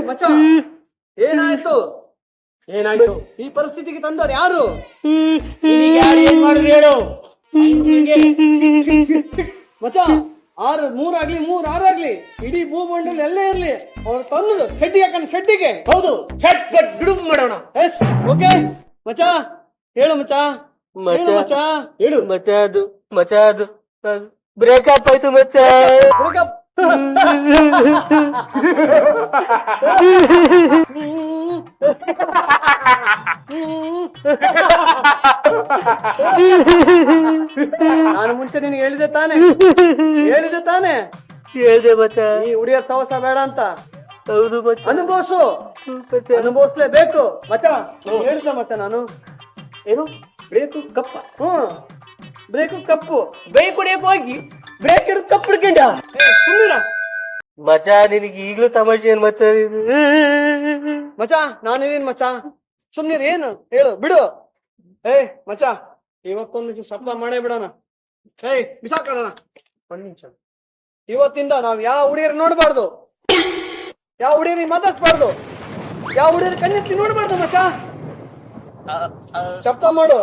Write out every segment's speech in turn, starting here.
ಮಚ್ಚ, ಏನಾಯ್ತು? ಏನಾಯ್ತು? ಈ ಪರಿಸ್ಥಿತಿಗೆ ತಂದವ್ರು ಯಾರು? ಯಾರು ಏನ್ ಮಾಡಿದ್ರು ಹೇಳು. ಮಚ್ಚ, 3 6 ಇಡೀ ಭೂಮಂಡಲ ಎಲ್ಲೇ ಇರ್ಲಿ, ಅವ್ರು ತಂದು ಶೆಡ್ಡಿ ಹಾಕನ್ ಶೆಡ್ಡಿಗೆ. ಹೌದು, ಚಟ್ ಪಟ್ ಬಿಡುಗು ಮಾಡೋಣ. ಎಸ್, ಓಕೆ ಮಚ್ಚ, ಹೇಳು ಮಚ್ಚ, ಹೇಳು ಮಚ್ಚ, ಹೇಳು. ಮಚ್ಚ ಅದು ಬ್ರೇಕಪ್ ಆಯ್ತು ಮಚ್ಚ. ಬ್ರೇಕಪ್. ನಾನು ಮುಂಚೆ ನಿನಗೆ ಹೇಳಿದೆ ತಾನೆ ಹೇಳ್ದೆ ಮಚ್ಚ. ಈ ಹುಡುಗಿಯರ್ ತವಸ ಬೇಡ ಅಂತ. ಹೌದು ಮಚ್ಚ. ಅನುಭವಿಸ್ಲೇಬೇಕು ಮಚ್ಚ. ಹೇಳಿದೆ ಮಚ್ಚ ನಾನು. ಏನು? ಬ್ರೇಕು ಕಪ್ಪ? ಬ್ರೇಕು ಕಪ್ಪು. ಬ್ರೇಕ್ ಹೊಡಿಯಕ್ ಹೋಗಿ ಬ್ರೇಕ್ ಹಿಡಿದು ಕಪ್ ಹಿಡ್ಕೊಂಡ. ಸುಮ್ಮನಿರ ಮಚ್ಚ, ನಿನಗೆ ಈಗ್ಲೂ ತಮಾಷೆ ಏನ್ ಮಚ್ಚ? ಮಚ್ಚ, ನಾನಿದೀನಿ ಮಚ್ಚ, ಸುಮ್ನಿರ್. ಏನು ಹೇಳು, ಬಿಡು. ಮಚ್ಚ, ಇವತ್ತೊಂದ್ ದಿವಸ ಶಬ್ದ ಮಾಡೇ ಬಿಡೋಣ. ಬಿಸಾಕೋಣ. ಒಂದ್ ನಿಮಿಷ. ಇವತ್ತಿಂದ ನಾವ್ ಯಾವ ಹುಡುಗಿಯರ್ ನೋಡ್ಬಾರ್ದು, ಯಾವ ಹುಡುಗಿಯರಿಗೆ ಮಾತಾಡ್ಬಾರ್ದು, ಯಾವ ಹುಡುಗಿಯರ್ ಕಣ್ಣೆತ್ತಿ ನೋಡ್ಬಾರ್ದು ಮಚ್ಚ. ಶಬ್ದ ಮಾಡು.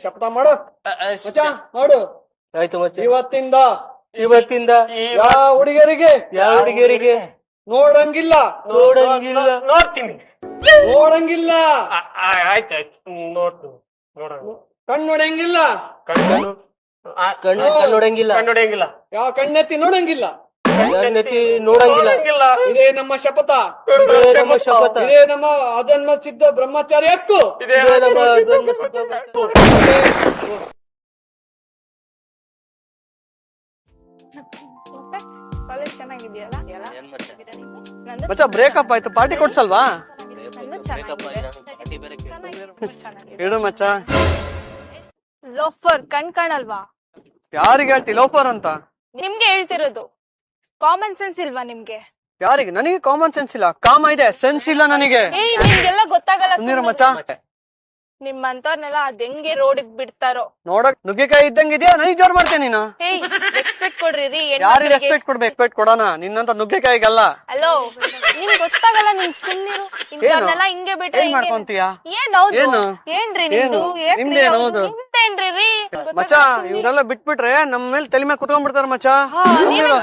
ಶಬ್ದ ಮಾಡು ಮಚ್ಚ, ಮಾಡು. ಆಯ್ತು ಮಚ್ಚ. ಇವತ್ತಿಂದ ಯಾವ ಹುಡುಗಿಯರಿಗೆ ನೋಡಂಗಿಲ್ಲ. ನೋಡ್ತೀನಿ. ಆಯ್ತಾಯ್ತು, ನೋಡೋಣ. ಕಣ್ಣೊಡಂಗಿಲ್ಲ. ನೋಡಂಗಿಲ್ಲ. ಯಾವ ಕಣ್ಣೆತ್ತಿ ನೋಡಂಗಿಲ್ಲ. ನೋಡಂಗಿಲ್ಲ. ಇದೇ ನಮ್ಮ ಶಪಥ. ಇದೇ ನಮ್ಮ ಅದನ್ಮ ಸಿದ್ಧ ಬ್ರಹ್ಮಚಾರಿ ಹಕ್ಕು. ಕಾಲೇಜ್ ಚೆನ್ನಾಗಿದೆಯಲ್ಲ? ಮಚ್ಚ, ಬ್ರೇಕಪ್ ಆಯ್ತು, ಪಾರ್ಟಿ ಕೊಡ್ಸಲ್ವಾ? ಹೇಳು ಮಚ್ಚ. ಲೋಫರ್ ಕಣ್ ಕಾಣಲ್ವಾ? ಯಾರಿಗೆ ಹೇಳ್ತಿ ಲೋಫರ್ ಅಂತ? ನಿಮ್ಗೆ ಹೇಳ್ತಿರೋದು. ಕಾಮನ್ ಸೆನ್ಸ್ ಇಲ್ವಾ ನಿಮ್ಗೆ? ಯಾರಿಗೆ? ನನಗೆ ಕಾಮನ್ ಸೆನ್ಸ್ ಇಲ್ಲ, ಕಾಮ ಇದೆ, ಸೆನ್ಸ್ ಇಲ್ಲ ನನಗೆ. ನಿಮ್ಗೆಲ್ಲ ಗೊತ್ತಾಗಲ್ಲ. ಮಚ್ಚ, ನಿಮ್ಮಂತವ್ರನ್ನೆಲ್ಲ ಅದ್ ಹೆಂಗೆ ರೋಡಿಗ್ ಬಿಡ್ತಾರೋ. ನೋಡಕ್ ನುಗ್ಗೆಕಾಯಿ ಇದ್ದಂಗ ಇದೆಯಾ? ನನಗೆ ಜೋರ್ ಮಾಡ್ತೇನೆ ನೀನು. ರೆಸ್ಪೆಕ್ಟ್ ಕೊಡ್ರಿ. ಯಾರಿಗೆ ರೆಸ್ಪೆಕ್ಟ್ ಕೊಡ್ಬೇಕು? ರೆಸ್ಪೆಕ್ಟ್ ಕೊಡೋಣ, ನಿನ್ನಂತ ನುಗ್ಗೆಕಾಯಿಗಲ್ಲ. ಹಲೋ, ನಿಮ್ಗೆ ಗೊತ್ತಾಗಲ್ಲ, ನಿಮ್ಗೆ ಸುಮ್ನಿರು. ಇಂಥವ್ರನ್ನೆಲ್ಲ ಹಿಂಗೆ ಬಿಟ್ರೆ ಮಾಡ್ಕೊಂತೀಯಾ? ಏನ್ರಿ ನಿಮ್ದು? ನಿಮ್ದೇನ್ರಿ? ಮಚ್ಚ, ಇವ್ರೆಲ್ಲ ಬಿಟ್ಬಿಟ್ರೆ ನಮ್ಮ ಮೇಲೆ ತಲೆ ಮೇಲೆ ಕುತ್ಕೊಂಡ್ಬಿಡ್ತಾರ ಮಚ್ಚ.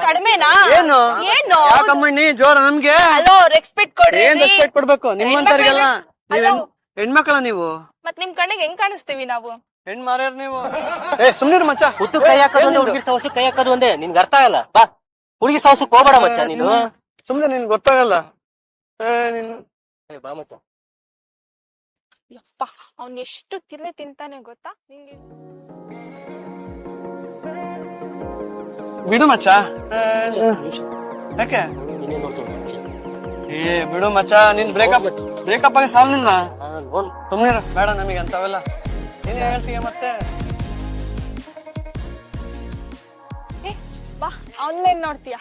ಕಡಿಮೆನಾ? ಏನು ಯಾಕಮ್ಮಣ್ಣಿ ಜೋರ ನಮ್ಗೆ? ಹಲೋ, ರೆಸ್ಪೆಕ್ಟ್ ಕೊಡ್ರಿ. ಏನ್ ರೆಸ್ಪೆಕ್ಟ್ ಕೊಡ್ಬೇಕು? ನಿಮ್ಮಂತವ್ರಿಗೆಲ್ಲ. ಹೆಣ್ಮಕ್ಳ ನೀವು? ಮತ್ ನಿಮ್ ಕಣ್ಣಿಗೆ ಹೆಂಗ್ ಕಾಣಿಸ್ತೀವಿ ನಾವು? ಹೆಣ್ ಮಾರ್ಯಾರ ನೀವು. ಸುಮ್ನಿರ್ ಮಚ್ಚ. ಹುಟ್ಟು ಕೈ ಹಾಕೋದು ಒಂದೇ, ಹುಡುಗಿ ಸಾವಸಕ್ಕೆ ಕೈ ಹಾಕೋದು ಒಂದೇ. ನಿನ್ಗೆ ಅರ್ಥ ಆಗಲ್ಲ. ಬಾ, ಹುಡುಗಿ ಸಾವಸಕ್ಕೆ ಹೋಗ್ಬೇಡ ಮಚ್ಚ ನೀನು. ಸುಮ್ನೆ ನಿನ್ ಗೊತ್ತಾಗಲ್ಲ. ಬಾ ಮಚ್ಚ. ಯಪ್ಪ, ಅವ್ನ್ ಎಷ್ಟು ತಿಂತಾನೆ ಗೊತ್ತಾ ನಿಂಗೆ? ಬಿಡು ಮಚ್ಚ. ಯಾಕೆ? ಬಿಡು ಮಚ್ಚ, ನಿನ್ ಬ್ರೇಕಪ್ ಆಗಿ ಸಾಲ್ ನಿನ್ನ. ಸುಮ್ನೆ ಬೇಡ ನಮಗೆ ಅಂತವೆಲ್ಲ. ನೀನೇ ಹೇಳ್ತೀಯ ಮತ್ತೆ. ಬಾ, ಆನ್ಲೈನ್ ನೋಡ್ತೀಯ?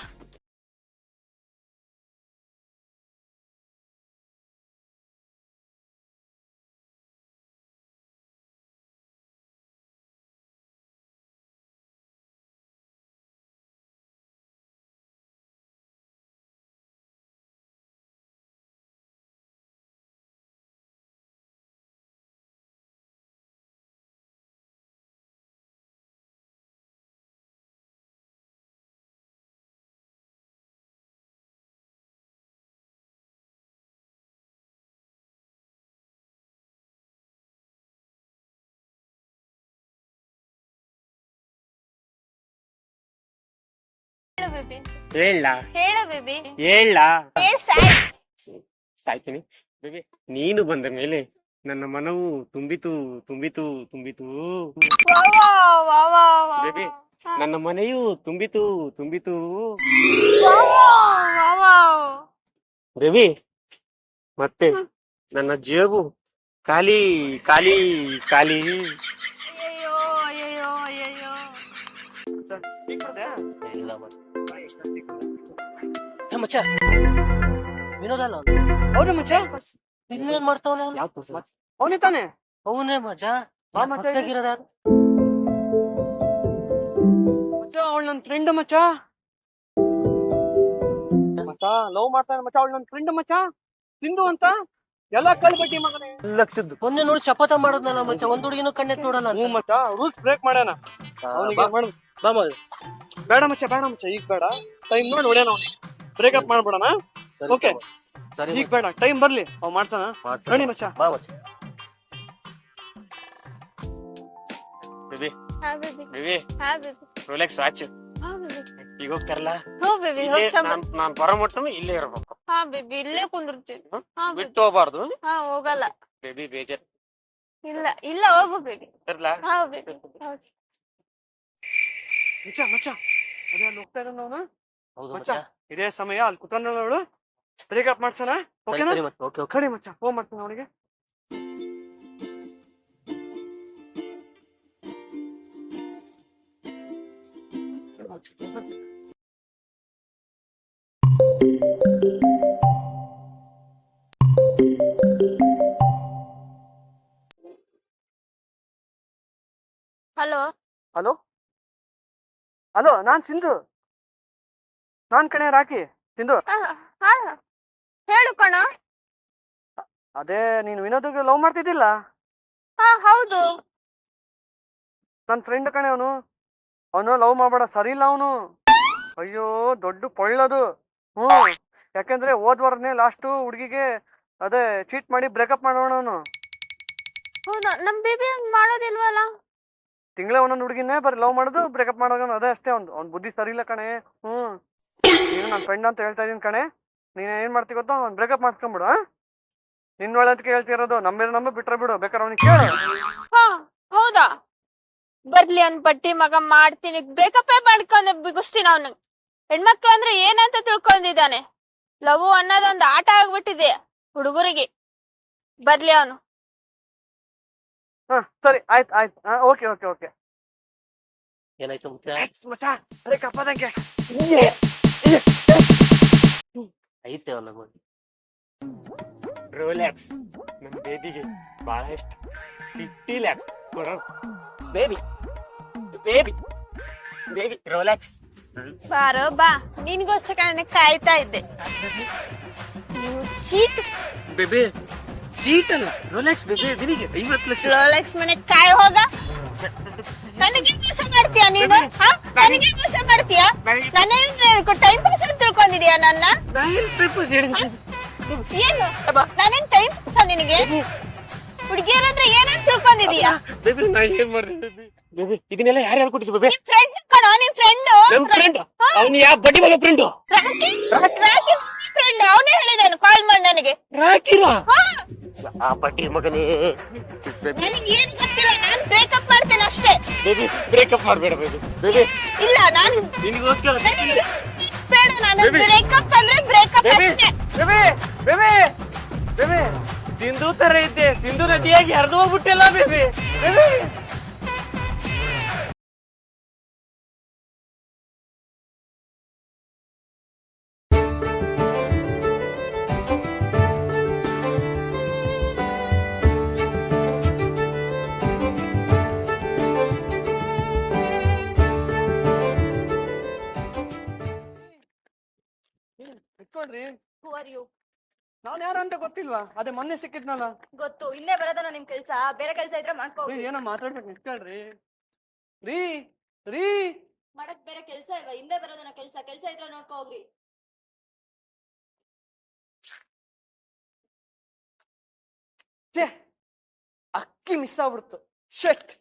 ಸಾಯ್ತೀನಿ ಬೇಬಿ. ನೀನು ಬಂದ ಮೇಲೆ ನನ್ನ ಮನವು ತುಂಬಿತು. ಬೇಬಿ, ನನ್ನ ಮನೆಯು ತುಂಬಿತು ತುಂಬಿತು. ಬೇಬಿ ಮತ್ತೆ ನನ್ನ ಜೇಬು ಖಾಲಿ ಖಾಲಿ ಖಾಲಿ. ಅಯ್ಯೋ ಅಯ್ಯೋ ಅಯ್ಯೋ. ಇಲ್ಲ ಮಚ್ಚ ವಿನೋದ ಅಲ್ಲ ಅವ್ನು. ಹೌದಾ ಮಚ್ಚ? ಇಲ್ಲೇನ್ ಮಾಡ್ತಾವನೆ ಅವ್ನು? ಯಾವ ಪುಸ್ತಕ? ಅವನೇ ತಾನೆ? ಅವನೇ ಮಚ್ಚ. ಬಾ ಮಚ್ಚ ಇಲ್ಲಿ. ಹೊತ್ತಾಗಿರೋದು ಯಾರು? ಮಚ್ಚ ಅವಳು ನನ್ನ ಫ್ರೆಂಡ್ ಮಚ್ಚ. ಮಚ್ಚ ಲವ್ ಮಾಡ್ತಾನೆ ಮಚ್ಚ, ಅವಳು ನನ್ನ ಫ್ರೆಂಡ್ ಮಚ್ಚ, ಸಿಂಧು ಅಂತ. ಎಲ್ಲ ಕಲ್ಬಟ್ಟಿ ಮಗನೇ. ಲಕ್ಷದ್ದು ಮೊನ್ನೆ ನೋಡಿ ಶಪಥ ಮಾಡೋದ್ನಲ್ಲ ಮಚ್ಚ, ಒಂದ್ ಹುಡುಗಿನೂ ಕಣ್ಣೆತ್ ನೋಡಲ್ಲ ಅಂತ. ಹ್ಞೂ ಮಚ್ಚ, ರೂಲ್ಸ್ ಬ್ರೇಕ್ ಮಾಡ್ಯಾನ ಅವನಿಗೆ. ಮಾಡು. ಬಾ ಮಾಡು. ಬೇಡ ಮಚ್ಚ, ಬೇಡ ಮಚ್ಚ, ಈಗ ಬೇಡ. ಟೈಮ್ ನೋಡಿ ಹೊಡ್ಯಾನ ಅವನಿಗೆ. ಬ್ರೇಕಪ್ ಮಾಡ್ಬಿಡೋಣ. ಸರಿ ಓಕೆ ಸರಿ ಈಗ ಬೇಡ, ಟೈಮ್ ಬರ್ಲಿ ಅವ್ ಮಾಡ್ತಾನ. ಮಾಡ್ಸಣ. ನೋಡಿ ಮಚ್ಚ. ಬಾ ಮಚ್ಚ. ಬೇಬಿ ಹಾ ಬೇಬಿ, ಬೇಬಿ ಹಾ ಬೇಬಿ, ರೋಲೆಕ್ಸ್ ವಾಚ್ ಹಾ ಬೇಬಿ. ಈಗ ಹೋಗ್ತಾರಲ್ಲ ಹೋ ಬೇಬಿ, ಇಲ್ಲೇ ಹೋಗ್ತಾ ನಾನ್ ಬರೋ ಮಟ್ಟನು ಇಲ್ಲೇ ಇರ್ಬೇಕು. ಹಾ ಬೇಬಿ, ಇಲ್ಲೇ ಕುಂದಿರ್ತೀನಿ. ಹಾ ಬೇಬಿ, ಬಿಟ್ಟು ಹೋಗ್ಬಾರ್ದು. ಹಾ ಹೋಗಲ್ಲ. ಬೇಬಿ ಬೇಜಾರ್ ಇಲ್ಲ ಇಲ್ಲ, ಹೋಗು ಬೇಬಿ. ಇರ್ಲಾ? ಹಾ ಬೇಬಿ. ಮಚ್ಚ ಮಚ್ಚ, ಅದೇ ಅಲ್ಲಿ ಹೋಗ್ತಾ ಇರೋನು ಅವನು. ಹೌದು ಮಚ್ಚ ಮಚ್ಚ. ಇದೇ ಸಮಯ ಅಲ್ಲಿ ಕುತ್ಕೊಂಡವಳು. ಬ್ರೇಕಪ್ ಮಾಡ್ಸೋಣ. ಸರಿ ಓಕೆನಾ? ಸರಿ ಮಚ್ಚ. Okay okay. ಕಡಿ ಮಚ್ಚ, ಫೋನ್ ಮಾಡ್ತಾನೆ ಅವನಿಗೆ. ಹಲೋ. ಹಲೋ ಹಲೋ, ನಾನ್ ಸಿಂಧು. ನಾನ್ ಕಣೆ ರಾಕಿ. ಸಿಂಧು, ಹಾ ಹೇಳು ಕಣ. ಅದೇ ನೀನು ವಿನೋದ್ಗೆ ಲವ್ ಮಾಡ್ತಿದ್ದಿಲ್ಲ? ಹಾ ಹೌದು. ನನ್ ಫ್ರೆಂಡ್ ಕಣೆ ಅವನು. ಅವನು ಲವ್ ಮಾಡ್ಬೇಡ, ಸರಿ ಇಲ್ಲ ಅವನು. ಅಯ್ಯೋ ದೊಡ್ಡ ಪೊಳ್ಳದು. ಯಾಕಂದ್ರೆ ಹೋದ್ವಾರನೇ ಲಾಸ್ಟು ಹುಡುಗಿಗೆ ಅದೇ ಚೀಟ್ ಮಾಡಿ ಬ್ರೇಕಪ್ ಮಾಡೋಣ ಅವನು. ಹೌದಾ? ನಮ್ ಬೇಬಿ ಹಂಗ್ ಮಾಡೋದಿಲ್ವಲ್ಲ. ತಿಂಗಳೇ ಒಂದೊಂದು ಹುಡುಗಿನೇ ಬರೀ ಲವ್ ಮಾಡೋದು ಬ್ರೇಕಪ್ ಮಾಡೋದು, ಅದೇ ಅಷ್ಟೇ. ಅವ್ನ್ ಬುದ್ಧಿ ಸರಿ ಇಲ್ಲ ಕಣೆ. ನೀನು ನನ್ನ ಫ್ರೆಂಡ್ ಅಂತ ಹೇಳ್ತಾ ಇದೀನಿ ಕಣೆ. ನೀನ್ ಏನ್ ಮಾಡ್ತಿ ಗೊತ್ತಾ, ಅವ್ನ್ ಬ್ರೇಕಪ್ ಮಾಡ್ಸ್ಕೊಂಬಿಡು. ನಿನ್ ಒಳ್ಳೇದಕ್ಕೆ ಹೇಳ್ತಿರೋದು. ನಮ್ಮ ಬಿಟ್ರೆ ಬಿಡು, ಬೇಕಾದ್ರೆ ಅವ್ನಿಗೆ ಕೇಳು. ಹಾ ಹೌದಾ? ಬರ್ಲಿ ಅನ್ ಬಟ್ಟಿ ಮಗ, ಮಾಡ್ತೀನಿ. ಬ್ರೇಕಪ್ ಮಾಡ್ಕೊಂಡ್ ಬಿಗಿಸ್ತೀನಿ ಅವ್ನಿಗೆ. ಹೆಣ್ಮಕ್ಳು ಅಂದ್ರೆ ಏನಂತ ತಿಳ್ಕೊಂಡಿದ್ದಾನೆ. ಲವ್ ಅನ್ನೋದೊಂದು ಆಟ ಆಗ್ಬಿಟ್ಟಿದೆ ಹುಡುಗರಿಗೆ. ಬರ್ಲಿ ಅವನು. ಸರಿ ಆಯ್ತು ಆಯ್ತು. Okay okay okay. ಏನಾಯ್ತು ಮಚ್ಚ? ಬ್ರೇಕಪ್ ಆದಂಗೆ ಐತೆ ಅವನ ಮಗ. ರೋಲೆಕ್ಸ್ ನಮ್ ಬೇಬಿಗೆ ಬಹಳ ಇಷ್ಟ. 50 lakhs ಕೊಡೋ. Baby baby baby Rolex. ಬಾರೋ ಬಾ, ನಿನ್ಗೋಸ್ಕರ ಕಾಯ್ತಾ ಇದ್ದೆ. ಚೀಟ್. ಬೇಬಿ ಚೀಟ್ ಅಲ್ಲ, ರೋಲೆಕ್ಸ್. ಬೇಬಿ ನಿನಗೆ 50 ಲಕ್ಷ. ರೋಲೆಕ್ಸ್ ಮನೆ ಕಾಯ್ ಹೋಗ. ನನಗೆ ಮೋಸ ಮಾಡ್ತೀಯ ನೀನು? ನನಗೆ ಮೋಸ ಮಾಡ್ತೀಯ? ನನ್ನ ಟೈಮ್ ಪಾಸ್ ಅಂತ ತಿಳ್ಕೊಂಡಿದ್ಯಾ ನನ್ನ? ಏನು ನಾನೇನ್ ಟೈಮ್ ಪಾಸ್ ನಿನಗೆ? ಹುಡುಗಿಯರಂದ್ರೆ ಏನಂತ ತಿಳ್ಕೊಂಡಿದೀಯಾ? ಬೇಬಿ ನಾ ಏನ್ ಮಾಡ್ದೆ ಬೇಬಿ? ಇದನ್ನೆಲ್ಲ ಯಾರು ಹೇಳ್ಕೊಟ್ಟಿದ್ರು ಬೇಬಿ? ನಿಮ್ ಫ್ರೆಂಡ್ ಕಣೋ, ನಿಮ್ ಫ್ರೆಂಡ್. ನಮ್ ಫ್ರೆಂಡ್. ಅವ್ನು ಯಾವ ಬಡ್ಡಿ ಮಗ ಫ್ರೆಂಡ್? ರಾಕಿ ಫ್ರೆಂಡ್. ಅವನೇ ಹೇಳಿದಾನು ಕಾಲ್ ಮಾಡಿ ನನಗೆ. ರಾಕಿರಾ? ಆ ಬಡ್ಡಿ ಮಗನೇ. ನನಗೆ ಏನು ಗೊತ್ತಿಲ್ಲ, ನಾನ್ ಬ್ರೇಕಪ್ ಮಾಡ್ತೇನೆ ಅಷ್ಟೇ. ಬೇಬಿ ಬ್ರೇಕಪ್ ಮಾಡ್ಬೇಡ ಬೇಬಿ. ಬೇಬಿ ಇಲ್ಲ, ನಾನು ನಿನಗೋಸ್ಕರ ಬೇಡ. ನಾನು ಬ್ರೇಕಪ್ ಅಂದ್ರೆ ಬ್ರೇಕಪ್ ಅಷ್ಟೇ. ಬೇಬಿ ಬೇಬಿ ಬೇಬಿ ಸಿಂಧು ತರ ಇದ್ದೆ. ಸಿಂಧು ನದಿಯಾಗಿ ಹರಿದು ಹೋಗ್ಬಿಟ್ಟೆಲ್ಲ ಬೇಬಿ. ಬೇಬಿ ಇಟ್ಕೊಳ್ರಿ. Who are you? ನಾನ್ ಯಾರು ಅಂತ ಗೊತ್ತಿಲ್ವಾ? ಅದೇ ಮೊನ್ನೆ ಸಿಕ್ಕಿದ್ನಲ್ಲ. ಗೊತ್ತು. ಇಲ್ಲೇ ಬರೋದಲ್ಲ ನಿಮ್ ಕೆಲ್ಸ. ಬೇರೆ ಕೆಲ್ಸ ಇದ್ರೆ ಮಾಡ್ಕೋ. ಏನೋ ಮಾತಾಡ್ಬೇಕು, ಇಟ್ಕೊಳ್ರಿ. ರೀ ರೀ ಮಾಡಕ್ ಬೇರೆ ಕೆಲ್ಸ ಇಲ್ವಾ? ಹಿಂದೆ ಬರೋದನ್ನ ಕೆಲ್ಸ. ಕೆಲ್ಸ ಇದ್ರೆ ನೋಡ್ಕೋ ಹೋಗ್ರಿ. ಅಕ್ಕಿ ಮಿಸ್ ಆಗ್ಬಿಡ್ತು. ಶೆಟ್.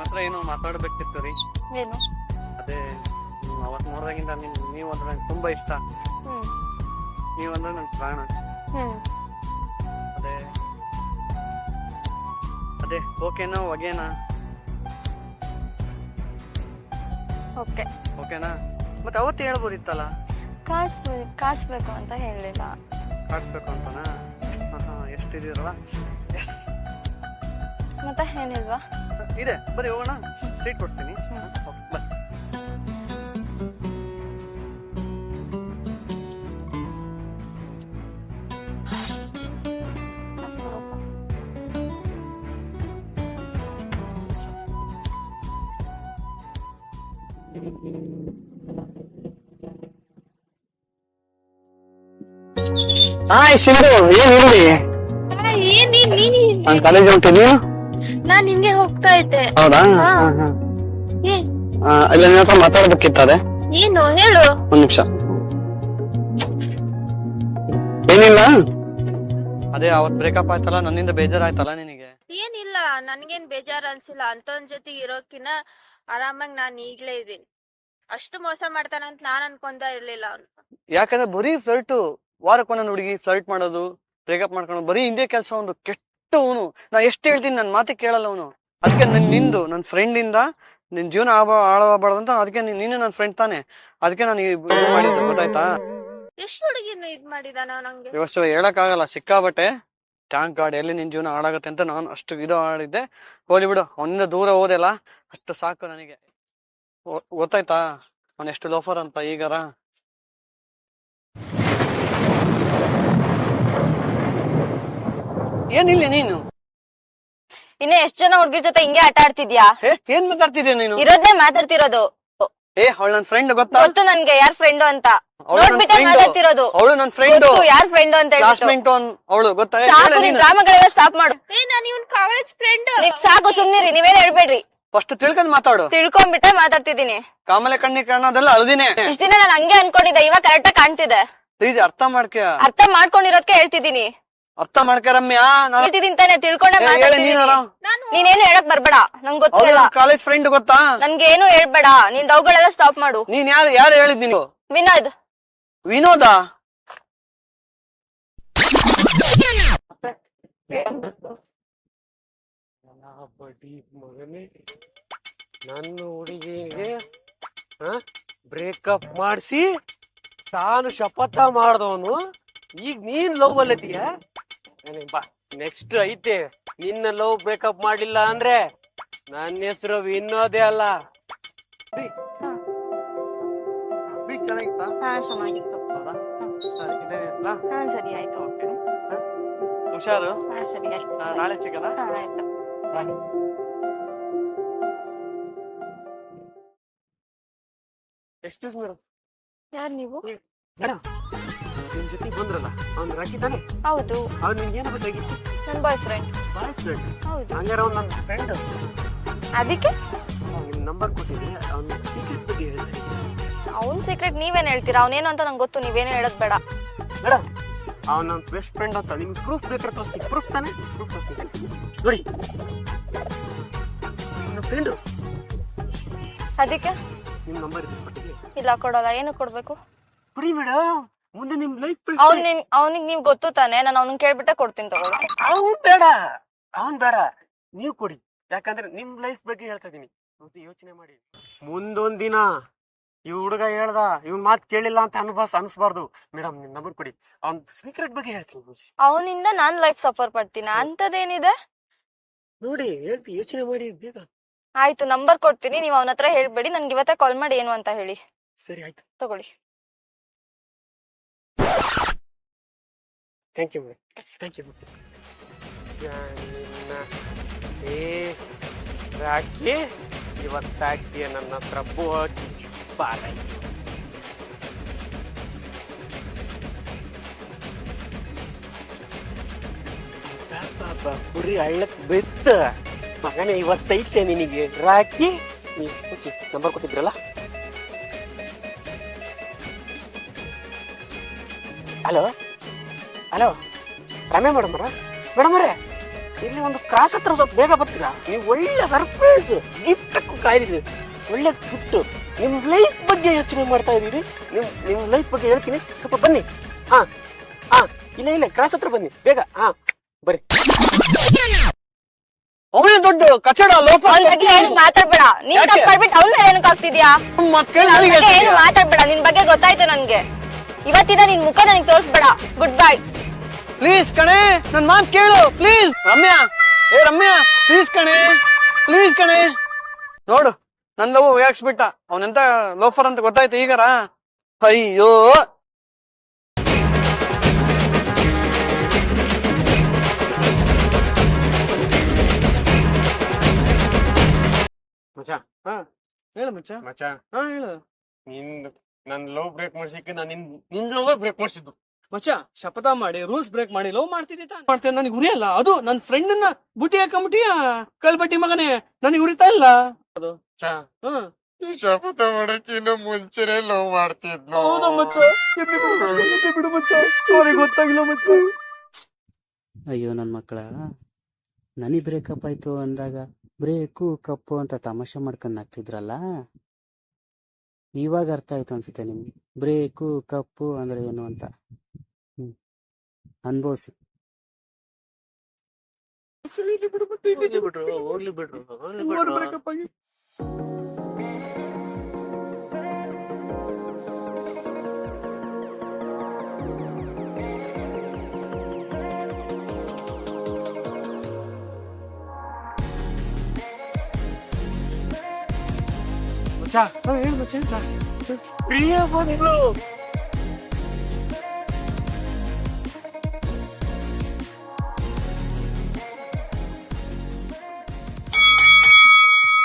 ಹತ್ರ ಏನೋ ಮಾತಾಡ್ಬೇಕಿತ್ತು ರೀ. ಏನು? ಅದೇ ಅವತ್ತು ನೋಡ್ದಾಗಿಂದ ನೀವು ಅಂದ್ರೆ ನಂಗೆ ತುಂಬಾ ಇಷ್ಟ. ನೀವಂದ್ರೆ ನನ್ ಪ್ರಾಣ. ಅದೇ ಅದೇ ಓಕೆನಾ ಒಗೆನಾ? ಓಕೆ. ಓಕೆನಾ? ಮತ್ತೆ ಅವತ್ತು ಹೇಳ್ಬೋದಿತ್ತಲ್ಲ. ಕಾಡ್ಸ್ಬೇಕು ಅಂತ ಹೇಳಲಿಲ್ಲ. ಕಾಡ್ಸ್ಬೇಕು ಅಂತನಾ? ಎಷ್ಟಿದೀರಲ್ಲ. ಎಸ್. ಮತ್ತೆ ಏನಿಲ್ವಾ? ಇದೆ, ಬರೀ ಹೋಗೋಣ. ಟ್ರೀಟ್ ಕೊಡ್ತೀನಿ. ಬನ್ನಿ. ಹಾಯ್ ಸಿಂಧು, ಏನ್ ಇಲ್ಲಿ? ನಾನು ಕಾಲೇಜ್ ಹೋಗ್ತಿದ್ವಿ. ನಾನ್ ಹಿಂಗೆ ಹೋಗ್ತಾ ಇದ್ದೆ. ಹೌದಾ? ಇಲ್ಲ ನಿನ್ನ ಹತ್ರ ಮಾತಾಡ್ಬೇಕಿತ್ತು. ಅದೇ ಏನು ಹೇಳು. ಒಂದ್ ನಿಮಿಷ. ಏನಿಲ್ಲ, ಅದೇ ಅವತ್ ಬ್ರೇಕಪ್ ಆಯ್ತಲ್ಲ, ನನ್ನಿಂದ ಬೇಜಾರಾಯ್ತಲ್ಲ ನಿನಗೆ? ಏನಿಲ್ಲ, ನನ್ಗೇನ್ ಬೇಜಾರ್ ಅನ್ಸಿಲ್ಲ. ಅಂತವನ್ ಜೊತೆಗೆ ಇರೋಕಿನ ಆರಾಮಾಗಿ ನಾನ್ ಈಗ್ಲೇ ಇದೀನಿ. ಅಷ್ಟು ಮೋಸ ಮಾಡ್ತಾನಂತ ನಾನ್ ಅನ್ಕೊಂತ ಇರ್ಲಿಲ್ಲ ಅವ್ನು. ಯಾಕಂದ್ರೆ ಬರೀ ಫ್ಲರ್ಟ್, ವಾರಕ್ಕೊಂದೊಂದು ಹುಡುಗಿ ಫ್ಲರ್ಟ್ ಮಾಡೋದು, ಬ್ರೇಕಪ್ ಮಾಡ್ಕೊಂಡು ಬರೀ ಹಿಂದೆ ಕೆಲಸ. ಒಂದು ಕೆಟ್ಟವನು. ನಾ ಎಷ್ಟು ಹೇಳ್ತೀನಿ, ನನ್ ಮಾತಿ ಕೇಳಲ್ಲ ಅವನು. ಅದಕ್ಕೆ ನಿಂದು ನನ್ ಫ್ರೆಂಡ್ ಇಂದ ನಿನ್ ಜೀವನ ಹಾಳಾಗಬಾರ್ದು ಅಂತ. ಅದಕ್ಕೆ ನೀನು ನನ್ ಫ್ರೆಂಡ್ ತಾನೆ, ಅದಕ್ಕೆ ನಾನು ಮಾಡಿದ್ದು. ಗೊತ್ತಾಯ್ತಾ? ಎಷ್ಟು ಹುಡುಗಿನ ಇದ್ ಮಾಡಿದಾನ ನಂಗೆ. ಇವತ್ತು ಹೇಳಕ್ ಆಗಲ್ಲ, ಸಿಕ್ಕಾಬಟ್ಟೆ. ಟ್ಯಾಂಕ್ ಗಾರ್ಡ್ ಎಲ್ಲಿ ನಿನ್ ಜೀವನ ಹಾಳಾಗತ್ತೆ ಅಂತ ನಾನು ಅಷ್ಟು ಇದು ಮಾಡಿದ್ದೆ. ಹೋಗ್ಲಿ ಬಿಡು, ಅವನಿಂದ ದೂರ ಹೋದೆಲ್ಲ ಅಷ್ಟು ಸಾಕು ನನಗೆ. ಗೊತ್ತಾಯ್ತಾ ಅವನ್ ಎಷ್ಟು ಲೋಫರ್ ಅಂತ ಈಗಾರ? ಏನಿಲ್ಲ ನೀನು ಇನ್ನ ಎಷ್ಟ್ ಜನ ಹುಡ್ಗಿರ್ ಜೊತೆ ಹಿಂಗೆ ಆಟ ಆಡ್ತಿದ್ಯಾ? ಏನ್ ಮಾತಾಡ್ತಿದ್ಯಾ ನೀನು? ಇರೋದೇ ಮಾತಾಡ್ತಿರೋದು. ಅವಳು ನನ್ ಫ್ರೆಂಡ್ ಗೊತ್ತಾ? ಗೊತ್ತು ನನ್ಗೆ ಯಾರ್ ಫ್ರೆಂಡ್ ಅಂತ. ನೋಡ್ಬಿಟ್ಟೆ ಮಾತಾಡ್ತಿರೋದು. ಅವಳು ನನ್ ಫ್ರೆಂಡ್. ಯಾರ್ ಫ್ರೆಂಡ್ ಅಂತ ಕ್ಲಾಸ್ಮೇಟ್ ಅವಳು ಗೊತ್ತಾ? ಡ್ರಾಮಾಗಳೆಲ್ಲ ಸ್ಟಾಪ್ ಮಾಡು. ನಾನು ಇವನ್ ಕಾಲೇಜ್ ಫ್ರೆಂಡ್. ಸಾಕು, ಸುಮ್ನಿರಿ, ನೀವೇನ್ ಹೇಳ್ಬೇಡ್ರಿ. ಫಸ್ಟ್ ತಿಳ್ಕೊಂಡ್ ಮಾತಾಡು. ತಿಳ್ಕೊಂಡ್ಬಿಟ್ಟೆ ಮಾತಾಡ್ತಿದ್ದೀನಿ. ಕಾಮಲೆ ಕಣ್ಣಿ ಕಾಣೋದೆಲ್ಲ ಅಳ್ದಿನೇ. ಇಷ್ಟ ದಿನ ನಾನು ಹಂಗೆ ಅನ್ಕೊಂಡಿದ್ದೆ, ಇವಾಗ ಕರೆಕ್ಟ್ ಕಾಣ್ತಿದೆ. ಪ್ಲೀಸ್ ಅರ್ಥ ಮಾಡ್ಕ. ಅರ್ಥ ಮಾಡ್ಕೊಂಡಿರೋದಕ್ಕೆ ಹೇಳ್ತಿದ್ದೀನಿ. ಅರ್ಥ ಮಾಡ್ಕ ರಮ್ಯಾ. ಹೇಳ್ತಿದ್ದೀನಿ ತಾನೆ, ತಿಳ್ಕೊಂಡೆ ಮಾತಾಡ್ತಿದ್ದೀನಿ. ನೀನೇನು ಹೇಳಕ್ ಬರ್ಬೇಡ, ನಂಗೆ ಗೊತ್ತಿಲ್ಲ. ಕಾಲೇಜ್ ಫ್ರೆಂಡ್ ಗೊತ್ತಾ? ನನ್ಗೆ ಏನು ಹೇಳ್ಬೇಡ, ನೀನ್ ಡೌಗಳೆಲ್ಲ ಸ್ಟಾಪ್ ಮಾಡು. ನೀನ್ ಯಾರು ಹೇಳಿದ್ ನೀನು? ವಿನೋದ್. ವಿನೋದ? ಮಗನೇ, ನನ್ನ ಹುಡುಗಿಗೆ ಬ್ರೇಕಪ್ ಮಾಡಿಸಿ ತಾನು ಶಪಥ ಮಾಡ್ದವನು ಈಗ ನೀನ್ ಲವ್ ಅಲ್ಲದೀಯ. ಬಾ, ನೆಕ್ಸ್ಟ್ ಐತೆ. ನಿನ್ನ ಲವ್ ಬ್ರೇಕಪ್ ಮಾಡ್ಲಿಲ್ಲ ಅಂದ್ರೆ ನನ್ನ ಹೆಸರು ವಿನೋದೇ ಅಲ್ಲ. ಚೆನ್ನಾಗಿತ್ತು. ಸರಿ ಆಯ್ತು. ಹುಷಾರು. ಸರಿ ಆಯ್ತು. ನಾಳೆ ಸಿಗಲ್ಲ. Excuse madam. ಯಾರು ನೀವು? ಮೇಡಮ್, ನಿಮ್ ಜೊತೆ ಬಂದ್ರಲ್ಲ ಅವ್ನು ರಾಕಿದ್ದಾನೆ? ಹೌದು. ಅವ್ನು ನಿಮ್ಗೆ ಏನು ಬೇಕಾಗಿತ್ತು? ನನ್ ಬಾಯ್ ಫ್ರೆಂಡ್. Boy friend? ಹೌದು. ಹಂಗಾರ ಅವ್ನು ನನ್ನ ಫ್ರೆಂಡ್. ಅದಕ್ಕೆ ನಿಮ್ ನಂಬರ್ ಕೊಟ್ಟಿದ್ದೆ, ಅವ್ನ ಸೀಕ್ರೆಟ್ ಬಗ್ಗೆ ಹೇಳ್ತಾರೆ. ಅವ್ನ್ ಸೀಕ್ರೆಟ್ ನೀವೇನ್ ಹೇಳ್ತೀರಾ? ಅವನೇನು ಅಂತ ನಂಗೆ ಗೊತ್ತು, ನೀವೇನು ಹೇಳೋದ್ ಬೇಡ. ಮೇಡಮ್, ಅವ್ನ ನನ್ನ ಬೆಸ್ಟ್ ಫ್ರೆಂಡ್ ಅಂತ. ನಿಮ್ಗೆ ಪ್ರೂಫ್ ಬೇಕಾದ್ರೆ ತೋರಿಸ್ತೀನಿ. ಪ್ರೂಫ್ ತಾನೆ? ಪ್ರೂಫ್ ತೋರಿಸ್ತೀನಿ ನೋಡಿ. ನನ್ನ ಫ್ರೆಂಡು. ಅದಕ್ಕೆ ನಿಮ್ ನಂಬರ್ ಇದೆ ಕೊಟ್ಟಿದ್ದೆ. ಇಲ್ಲ, ಕೊಡಲ್ಲ. ಏನು ಕೊಡ್ಬೇಕು? ಕೊಡಿ ಮೇಡಮ್, ಮುಂದೆ ನಿಮ್ ಲೈಫ್. ಅವ್ನಿಗೆ ನೀವ್ ಗೊತ್ತು ತಾನೆ, ನಾನು ಅವ್ನಿಗೆ ಕೇಳ್ಬಿಟ್ಟೆ ಕೊಡ್ತೀನಿ, ತಗೊಳ್ಳಿ. ಅವ್ನ್ ಬೇಡ, ನೀವ್ ಕೊಡಿ. ಯಾಕಂದ್ರೆ ನಿಮ್ ಲೈಫ್ ಬಗ್ಗೆ ಹೇಳ್ತಾ ಇದೀನಿ. ಯೋಚನೆ ಮಾಡಿ, ಮುಂದೊಂದ್ ದಿನ ಈ ಹುಡುಗ ಹೇಳ್ದ ಇವ್ನ್ ಮಾತ್ ಕೇಳಿಲ್ಲ ಅಂತ ಅನ್ಸ್ಬಾರ್ದು. ಮೇಡಮ್, ನಿಮ್ ನಂಬರ್ ಕೊಡಿ, ಅವ್ನ್ ಸೀಕ್ರೆಟ್ ಬಗ್ಗೆ ಹೇಳ್ತೀನಿ. ಅವನಿಂದ ನಾನ್ ಲೈಫ್ ಸಫರ್ ಪಡ್ತೀನಿ ಅಂತದೇನಿದೆ ನೋಡಿ, ಹೇಳ್ತಿ, ಯೋಚನೆ ಮಾಡಿ ಬೇಗ. ಆಯ್ತು, ನಂಬರ್ ಕೊಡ್ತೀನಿ, ನೀವ್ ಅವನ ಹತ್ರ ಹೇಳ್ಬೇಡಿ. ನನ್ಗೆ ಇವತ್ತೇ ಕಾಲ್ ಮಾಡಿ ಏನು ಅಂತ ಹೇಳಿ. ಸರಿ, ಆಯ್ತು, ತಗೊಳ್ಳಿ. Thank you madam. Thank you. Rocky, ಇವತ್ತಾಕಿ ನನ್ನ ಹತ್ರ ಬಾರ. ಕುರಿ ಹಳ್ಳಕ್ ಬಿತ್ತ ಮಗನೇ, ಇವತ್ತೈತೆ ನಿನಗೆ ರಾಕಿ. ನಂಬರ್ ಕೊಟ್ಟಿದ್ರಲ್ಲ. Hello, Ramya madam. ಇಲ್ಲಿ ಒಂದು ಕ್ರಾಸ್ ಹತ್ರ ಸ್ವಲ್ಪ ಬೇಗ ಬರ್ತೀರಾ? ನೀವು ಒಳ್ಳೆ ಸರ್ಪ್ರೈಸ್ ಗಿಫ್ಟ್ ಕಾಯ್ದಿದ್ರಿ, ಒಳ್ಳೆ ಗಿಫ್ಟ್. ನಿಮ್ ಲೈಫ್ ಬಗ್ಗೆ ಯೋಚನೆ ಮಾಡ್ತಾ ಇದೀರಿ. ನಿಮ್ ಲೈಫ್ ಬಗ್ಗೆ ಹೇಳ್ತೀನಿ, ಸ್ವಲ್ಪ ಬನ್ನಿ. ಹಾ ಹಾ, ಇಲ್ಲ ಕ್ರಾಸ್ ಹತ್ರ ಬನ್ನಿ ಬೇಗ. ಹಾ ಬರ್ರಿ. ಅವನೇ ದೊಡ್ಡ ಕಚಡ ಲೋಫರ್. ಅವ್ನ ಬಗ್ಗೆ ಏನು ಮಾತಾಡ್ಬೇಡ. ನೀನ್ ತಪ್ಪು ಮಾಡ್ಬಿಟ್ಟು ಅವ್ನ ಮೇಲೆ ಏನಕ್ಕೆ ಆಗ್ತಿದ್ಯಾ? ಏನು ಮಾತಾಡ್ಬೇಡ. ನಿನ್ ಬಗ್ಗೆ ಗೊತ್ತಾಯ್ತು ನನ್ಗೆ. ಇವತ್ತಿನ ನಿನ್ ಮುಖ ನನಗೆ ತೋರಿಸ್ಬೇಡ. Good bye. ಪ್ಲೀಸ್ ಕಣೆ, ನನ್ ಮಾತ್ ಕೇಳು ಪ್ಲೀಸ್. ರಮ್ಯಾ, ರಮ್ಯಾ ಪ್ಲೀಸ್ ಕಣೆ. ನೋಡು, ನನ್ ಲವ್ ಯಾಕ್ಸ್ಬಿಟ್ಟ. ಅವನೆಂತ ಲೋಫರ್ ಅಂತ ಗೊತ್ತಾಯ್ತು ಈಗಾರ. ಅಯ್ಯೋ, ಮಚ್ಚ ಹೇಳು ಮಚ್ಚ. ಮಚ್ಚ, ಹೇಳು ನನ್ ಲವ್ ಬ್ರೇಕ್ ಮಾಡ್ಸಿಕ್ಕೆ ನಾನು ನಿನ್ ಲವ್ ಬ್ರೇಕ್ ಮಾಡ್ಸಿದ್ದು. ಮಚ್ಚ. ಶಪಥ ಮಾಡಿ ರೂಲ್ಸ್ ಬ್ರೇಕ್ ಮಾಡಿ ಲವ್ ಮಾಡ್ತೇನೆ. ನನಗೆ ಉರಿಯಲ್ಲ. ಅದು ನನ್ ಫ್ರೆಂಡ್ ನ ಬುಟ್ಟಿ ಹಾಕೊಂಬಿಟ್ಟಿಯ ಕಳ್ಬಟ್ಟಿ ಮಗನೇ. ನನಗೆ ಉರಿತಾ ಇಲ್ಲ ಅದು. ಈ ಶಪಥ ಮಾಡಕ್ಕಿನ್ನ ಮುಂಚೆನೆ ಲವ್ ಮಾಡ್ತಿದ್ನು. ಹೌದಾ ಮಚ್ಚ? ಬಿಡು ಮಚ್ಚ, ಸಾರಿ ಗೊತ್ತಾಗಿಲ್ಲ ಮಚ್ಚ. ಅಯ್ಯೋ ನನ್ನ ಮಕ್ಕಳ, ನನಗೆ ಬ್ರೇಕಪ್ ಆಯ್ತು ಅಂದಾಗ ಬ್ರೇಕು ಕಪ್ಪು ಅಂತ ತಮಾಷೆ ಮಾಡ್ಕೊಂಡು ಹಾಕ್ತಿದ್ರಲ್ಲ, ಇವಾಗ ಅರ್ಥ ಆಯ್ತು ಅನ್ಸುತ್ತೆ ನಿಮ್ಗೆ ಬ್ರೇಕು ಕಪ್ಪು ಅಂದ್ರೆ ಏನು ಅಂತ. ಅನ್ಭವಿಸಿ. ಹೋಗ್ಲಿ ಬಿಡ್ರು ಬ್ರೇಕಪ್ ಆಗಿ ಮಚ್ಚ, ಹೇಳು ಮಚ್ಚ. ಪ್ರಿಯ ಬಂದ್ಲು.